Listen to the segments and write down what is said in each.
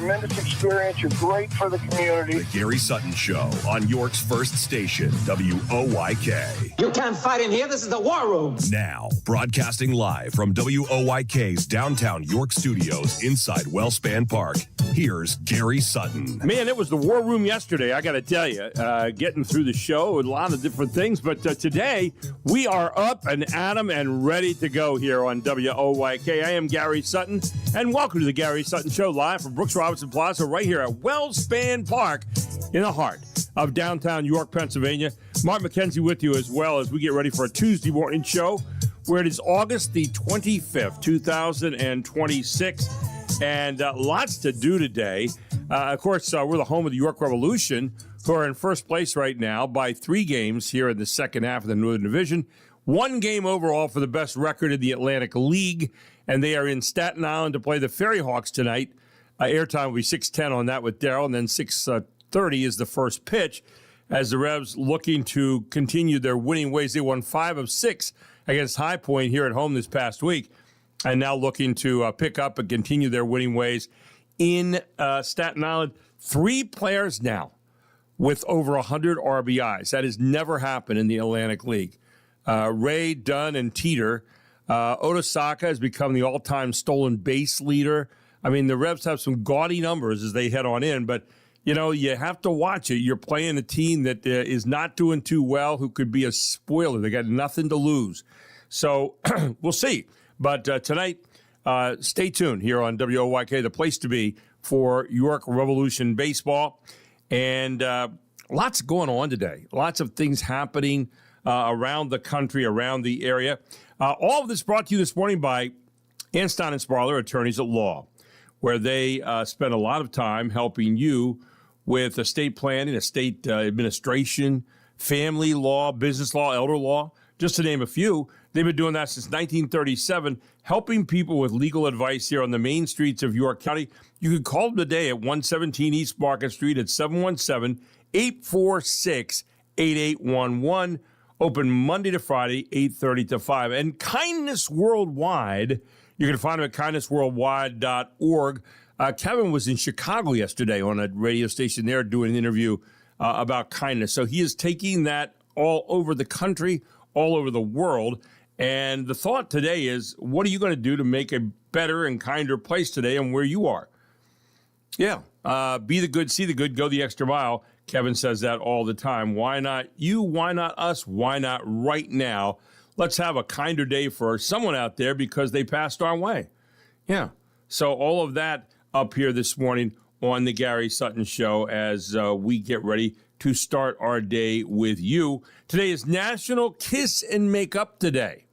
tremendous experience. You're great for the community. The Gary Sutton Show on York's first station, WOYK. You can't fight in here. This is the war room. Now, broadcasting live from WOYK's downtown York studios inside Wellspan Park, here's Gary Sutton. Man, it was the war room yesterday, I got to tell you. Getting through the show, a lot of different things. But today, we are up and at 'em and ready to go here on WOYK. I am Gary Sutton, and welcome to the Gary Sutton Show live from Brooks Robinson Plaza right here at Wellspan Park in the heart of downtown York, Pennsylvania. Mark McKenzie with you as well as we get ready for a Tuesday morning show where it is August the 25th, 2026. And lots to do today. Of course, we're the home of the York Revolution, who are in first place right now by 3 games here in the second half of the Northern Division. 1 game overall for the best record in the Atlantic League, and they are in Staten Island to play the Ferry Hawks tonight. Airtime will be 6:10 on that with Darryl, and then 6:30 is the first pitch as the Revs looking to continue their winning ways. They won 5 of 6 against High Point here at home this past week, and now looking to pick up and continue their winning ways in Staten Island. 3 players now with over 100 RBIs. That has never happened in the Atlantic League. Ray, Dunn, and Teeter. Otosaka has become the all-time stolen base leader. I mean, the Revs have some gaudy numbers as they head on in, but, you know, you have to watch it. You're playing a team that is not doing too well, who could be a spoiler. They got nothing to lose. So we'll see. But tonight, stay tuned here on WOYK, the place to be for York Revolution baseball. And lots going on today. Lots of things happening around the country, around the area. All of this brought to you this morning by Anston and Sparler, attorneys at law, where they spend a lot of time helping you with estate planning, estate administration, family law, business law, elder law, just to name a few. They've been doing that since 1937, helping people with legal advice here on the main streets of York County. You can call them today at 117 East Market Street at 717-846-8811. Open Monday to Friday, 8:30 to 5. And Kindness Worldwide, you can find them at kindnessworldwide.org. Kevin was in Chicago yesterday on a radio station there doing an interview about kindness. So he is taking that all over the country, all over the world. And the thought today is, what are you going to do to make a better and kinder place today and where you are? Yeah. Be the good, see the good, go the extra mile. Kevin says that all the time. Why not you? Why not us? Why not right now? Let's have a kinder day for someone out there because they passed our way. Yeah. So all of that up here this morning on the Gary Sutton Show as we get ready to start our day with you. Today is National Kiss and Make Up Day.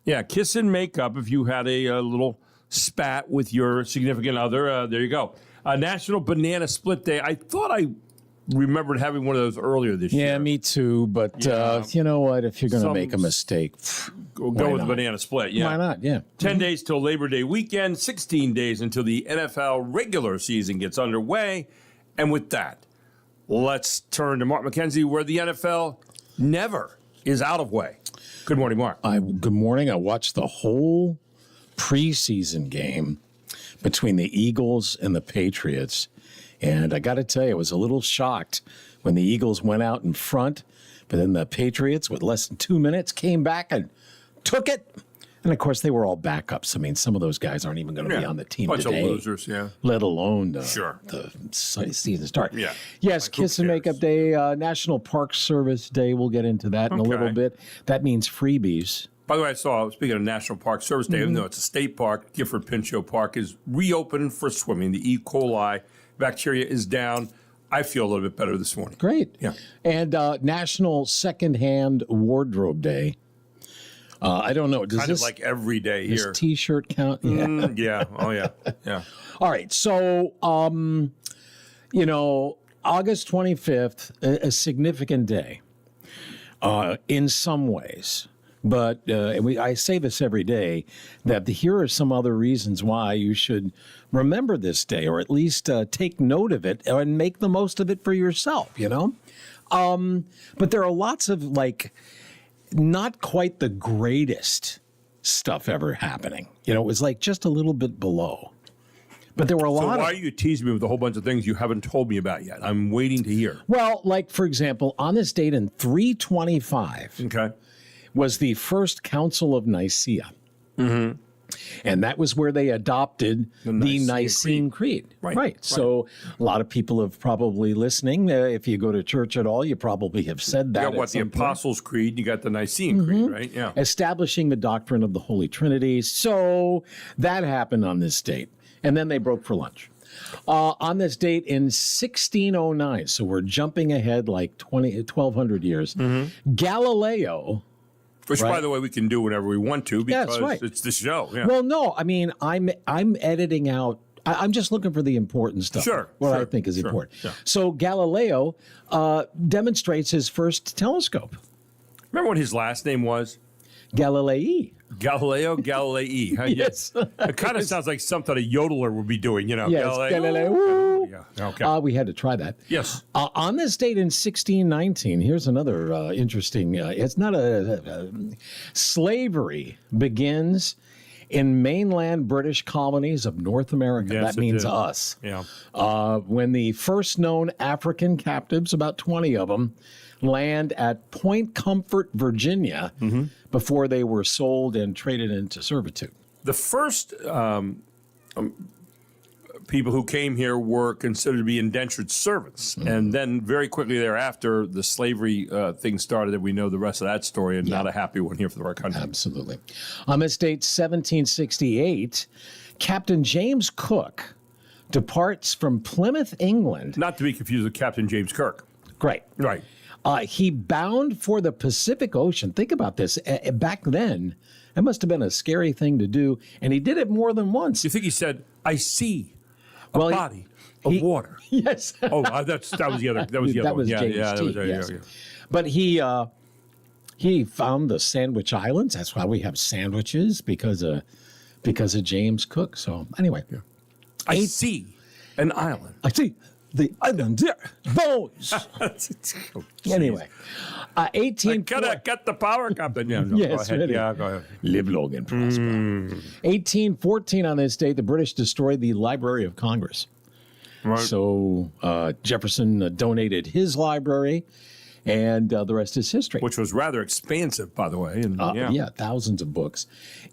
Yeah, kiss and make up if you had a little spat with your significant other. There you go. National Banana Split Day. I thought I remembered having one of those earlier this year. Yeah, me too. But you know what? If you're going to make a mistake, go with the banana split. Yeah. Why not? Yeah. 10 days till Labor Day weekend, 16 days until the NFL regular season gets underway. And with that, let's turn to Mark McKenzie, where the NFL never is out of way. Good morning, Mark. Good morning. I watched the whole preseason game between the Eagles and the Patriots. And I got to tell you, I was a little shocked when the Eagles went out in front, but then the Patriots, with less than 2 minutes, came back and took it. And, of course, they were all backups. I mean, some of those guys aren't even going to be on the team bunch today. Bunch of losers, yeah. Let alone the season start. Yeah. Yes, Kiss and Makeup Day, National Park Service Day. We'll get into that in a little bit. That means freebies. By the way, I saw, speaking of National Park Service Day, even though it's a state park, Gifford Pinchot Park is reopened for swimming. The E. coli bacteria is down. I feel a little bit better this morning. Great. Yeah. And National Secondhand Wardrobe Day. I don't know. Does kind this, of like every day here. Does T-shirt count? Yeah. Yeah. Oh, yeah. Yeah. All right. So, August 25th, a significant day in some ways. But I say this every day, that here are some other reasons why you should remember this day, or at least take note of it and make the most of it for yourself, you know? But there are lots of, not quite the greatest stuff ever happening. You know, it was just a little bit below. But there were a So lot why are of. you teasing me with a whole bunch of things you haven't told me about yet? I'm waiting to hear. Well, like, for example, on this date in 325 Okay. was the first Council of Nicaea. Mm-hmm. And that was where they adopted the Nicene Creed. Right. So a lot of people have probably listening. If you go to church at all, you probably have said that. You got at what, the some point. Apostles' Creed, you got the Nicene Creed, right? Yeah. Establishing the doctrine of the Holy Trinity. So that happened on this date. And then they broke for lunch. On this date in 1609, so we're jumping ahead like 1,200 years, Galileo. Which, by the way, we can do whenever we want to because that's right. it's the show. Yeah. Well, no, I mean, I'm editing out. I'm just looking for the important stuff. Sure. What sure, I think is sure, important. yeah. So Galileo demonstrates his first telescope, Remember what his last name was? Galilei. Galileo Galilei. Huh? Yes. It kind of sounds like something a yodeler would be doing, you know. Yes, Galileo. Yeah. Okay. We had to try that. Yes. On this date in 1619, here's another interesting. It's not slavery begins in mainland British colonies of North America. Yes, that it means did. us. Yeah. When the first known African captives, about 20 of them, land at Point Comfort, Virginia, before they were sold and traded into servitude. The first people who came here were considered to be indentured servants. And then very quickly thereafter, the slavery thing started, and we know the rest of that story, and not a happy one here for our country. Absolutely. On this date, 1768, Captain James Cook departs from Plymouth, England. Not to be confused with Captain James Kirk. Great. Right. He bound for the Pacific Ocean. Think about this. Back then, it must have been a scary thing to do, and he did it more than once. You think he said, I see a Well, body of water? Yes. Oh, that was the other. That was the other That was one. James that T, was, yes. yeah. But he found the Sandwich Islands. That's why we have sandwiches, because of James Cook. So anyway, I see an island. I see the island there, boys. Anyway, 18. Gotta get the power, Captain. Yeah, no, Yes, go ahead. really. Yeah, go ahead. Live long and prosper. 1814, on this date, the British destroyed the Library of Congress. Right. So Jefferson donated his library, and the rest is history. Which was rather expansive, by the way. And, Yeah, thousands of books.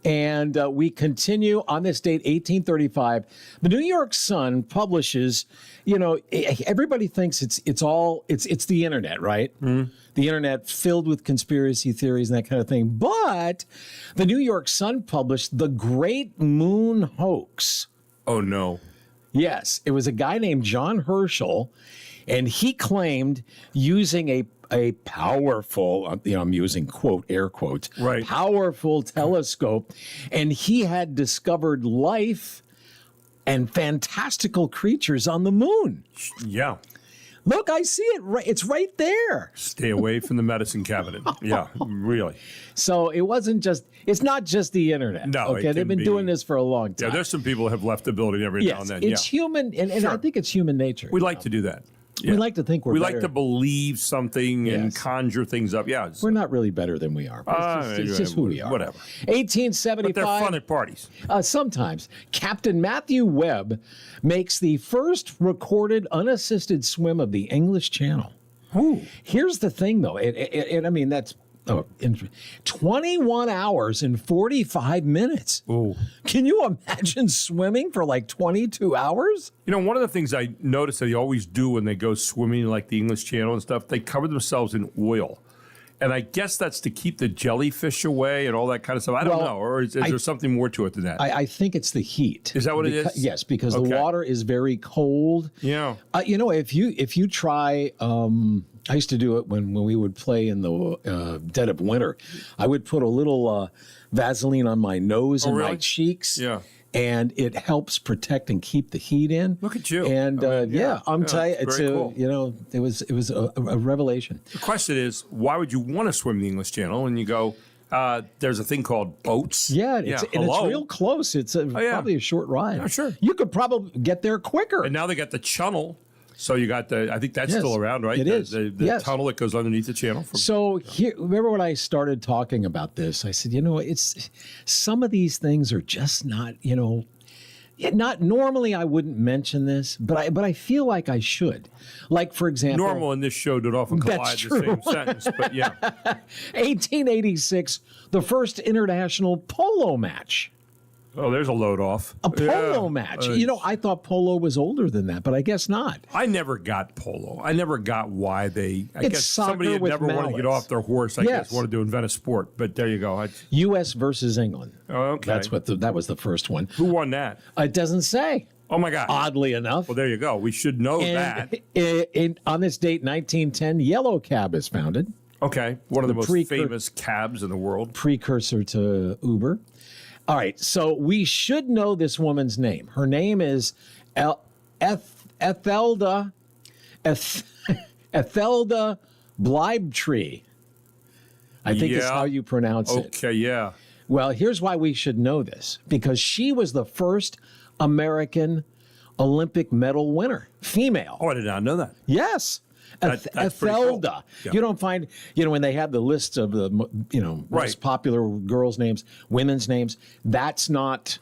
And we continue on this date, 1835. The New York Sun publishes, everybody thinks it's the internet, right? The internet filled with conspiracy theories and that kind of thing. But the New York Sun published The Great Moon Hoax. Oh, no. Yes, it was a guy named John Herschel, and he claimed using a powerful, I'm using quote, air quotes, Right. powerful telescope, and he had discovered life and fantastical creatures on the moon. Yeah. Look, I see it. It's right there. Stay away from the medicine cabinet. Yeah, really. So it's not just the internet. No, it okay, can they've been be- doing this for a long time. Yeah, there's some people who have left the building every now and then. It's human, and I think it's human nature. We like to do that. We like to think we better. like to believe something and Yes. conjure things up. Yeah. We're not really better than we are. But it's just who we are. Whatever. 1875. But they're fun at parties. Sometimes. Captain Matthew Webb makes the first recorded unassisted swim of the English Channel. Ooh. Here's the thing, though. I mean, that's 21 hours and 45 minutes. Ooh. Can you imagine swimming for like 22 hours? One of the things I notice that they always do when they go swimming, like the English Channel and stuff, they cover themselves in oil. And I guess that's to keep the jellyfish away and all that kind of stuff. I don't know. Or is there something more to it than that? I think it's the heat. Is that what it is? Yes, because the Okay. water is very cold. Yeah. If you try, I used to do it when we would play in the dead of winter. I would put a little Vaseline on my nose and my really? cheeks. Yeah. And it helps protect and keep the heat in. Look at you. And I'm telling you, it's it's very cool. it was a revelation. The question is, why would you want to swim the English Channel? And you go, there's a thing called boats. Yeah, it's real close. It's probably a short ride. Yeah, sure. You could probably get there quicker. And now they got the channel. So you got I think that's Yes, still around, right? it is. The Yes. tunnel that goes underneath the channel. So here, remember when I started talking about this? I said, it's some of these things are just not, Not normally, I wouldn't mention this, but I feel like I should. Like, for example, Normal in this show don't often collide That's the true. same sentence, but yeah. 1886, the first international polo match. Oh, there's a load off. A polo match. I thought polo was older than that, but I guess not. I never got polo. I never got why they. I It's guess soccer somebody had with never wanted to get mallets. off their horse. I Yes. guess wanted to invent a sport. But there you go. U.S. versus England. Okay. That's what that was the first one. Who won that? It doesn't say. Oh my God. Oddly enough. Well, there you go. We should know that. On this date, 1910, Yellow Cab is founded. Okay. One of the most Precursor- famous cabs in the world. Precursor to Uber. All right, so we should know this woman's name. Her name is Ethelda Bleibtree. I think is Yeah. how you pronounce it. Okay, yeah. Well, here's why we should know this. Because she was the first American Olympic medal winner, female. Oh, I did not know that. Yes. That's pretty cool. Ethelda. Yeah. You don't find, when they had the list of the, Right. most popular girls' names, women's names, that's not,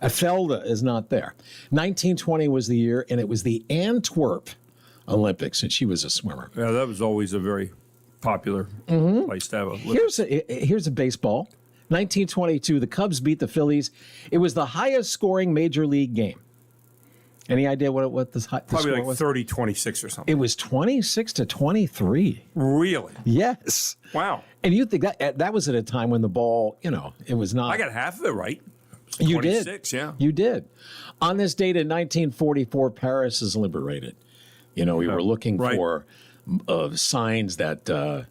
Ethelda is not there. 1920 was the year, and it was the Antwerp Olympics, and she was a swimmer. Yeah, that was always a very popular place to have a look. Here's a baseball. 1922, the Cubs beat the Phillies. It was the highest scoring major league game. Any idea what the Probably score like was? 30-26 or something. It was 26-23. Really? Yes. Wow. And you think that was at a time when the ball, it was not. I got half of it right. You did. 26, yeah. You did. On this date in 1944, Paris is liberated. We were looking Right. for signs that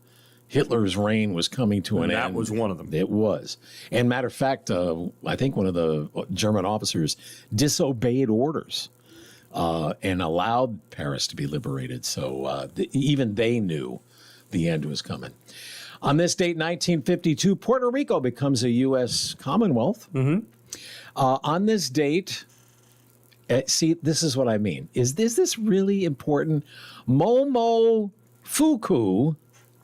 Hitler's reign was coming to an And end. that was one of them. It was. And matter of fact, I think one of the German officers disobeyed orders and allowed Paris to be liberated. So even they knew the end was coming. On this date, 1952, Puerto Rico becomes a U.S. Commonwealth. Mm-hmm. On this date, see, this is what I mean. Is this really important? Momofuku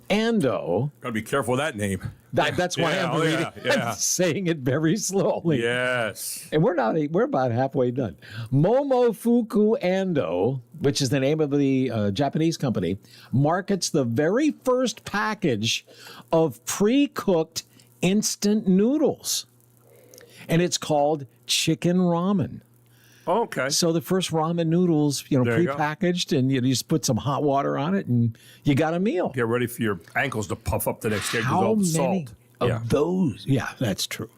Ando. Got to be careful with that name. That's why Yeah, I'm reading. yeah. I'm saying it very slowly. Yes. And we're about halfway done. Momofuku Ando, which is the name of the Japanese company, markets the very first package of pre-cooked instant noodles. And it's called chicken ramen. Okay. So the first ramen noodles, There you go. pre-packaged, and you just put some hot water on it, and you got a meal. Get ready for your ankles to puff up the next day with How all the many salt. of those? Yeah, that's true.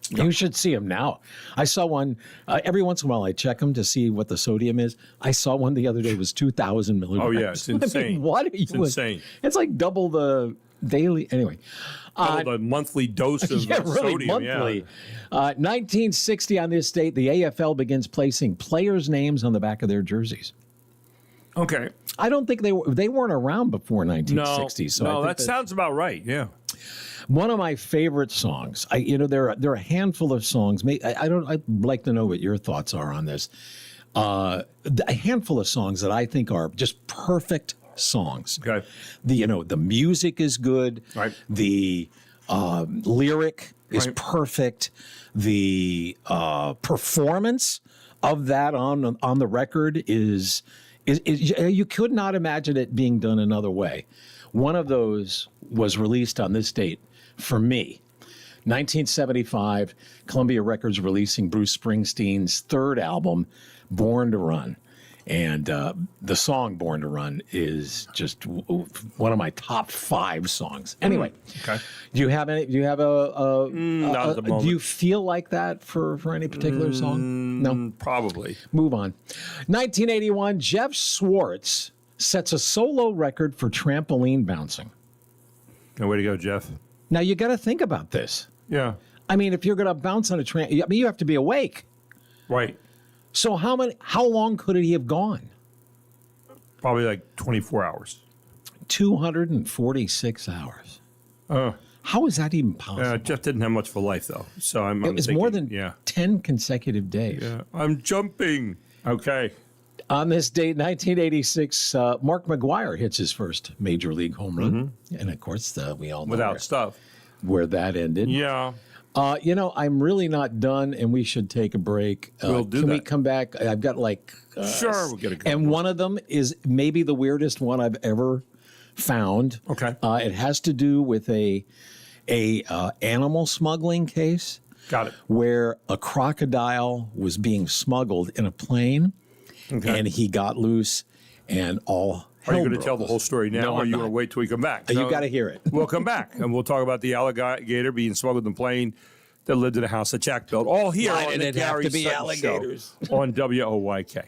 You should see them now. I saw one every once in a while. I check them to see what the sodium is. I saw one the other day was 2,000 milligrams. Oh, yeah, it's I mean, insane. what are you? It's insane. It's like double the daily. Anyway, Double the monthly dose of yeah, really sodium. monthly. 1960 on this date, the AFL begins placing players' names on the back of their jerseys. Yeah. Okay. I don't think they weren't around before 1960. So I no, think that sounds about right. Yeah. one of my favorite songs. There are a handful of songs. I'd like to know what your thoughts are on this. A handful of songs that I think are just perfect songs. Okay. The music is good. Right. The lyric is Right. perfect. The performance of that on the record is you could not imagine it being done another way. One of those was released on this date for me. 1975, Columbia Records releasing Bruce Springsteen's third album, Born to Run. And the song Born to Run is just one of my top 5 songs. Anyway, Okay. do you have any? Do you have not at the moment. Do you feel like that for any particular song? No. Probably. Move on. 1981, Jeff Swartz sets a solo record for trampoline bouncing. No, way to go, Jeff. Now you got to think about this. Yeah. I mean, if you're going to bounce on a trampoline, you have to be awake. Right. So how long could he have gone? Probably like 24 hours. 246 hours. How is that even possible? Jeff didn't have much of a life, though. So I'm It was thinking, more than yeah. 10 consecutive days. Yeah. I'm jumping. Okay. On this date, 1986, Mark McGwire hits his first major league home run. And of course, we all know Without stuff. where that ended. Yeah. I'm really not done, and we should take a break. We'll do Can that. we come back? I've got Sure, we'll get a couple and one of them is maybe the weirdest one I've ever found. Okay. It has to do with a animal smuggling case. Got it. Where a crocodile was being smuggled in a plane, and he got loose, and all Are hell you going to broke tell the loose. whole story now, No, or are I'm you not. going to wait till we come back? You got to hear it. We'll come back, and we'll talk about the alligator being smuggled in the plane that lived in a house that Jack built. All here Why on did the it have Gary to be Sutton alligators? Show on WOYK.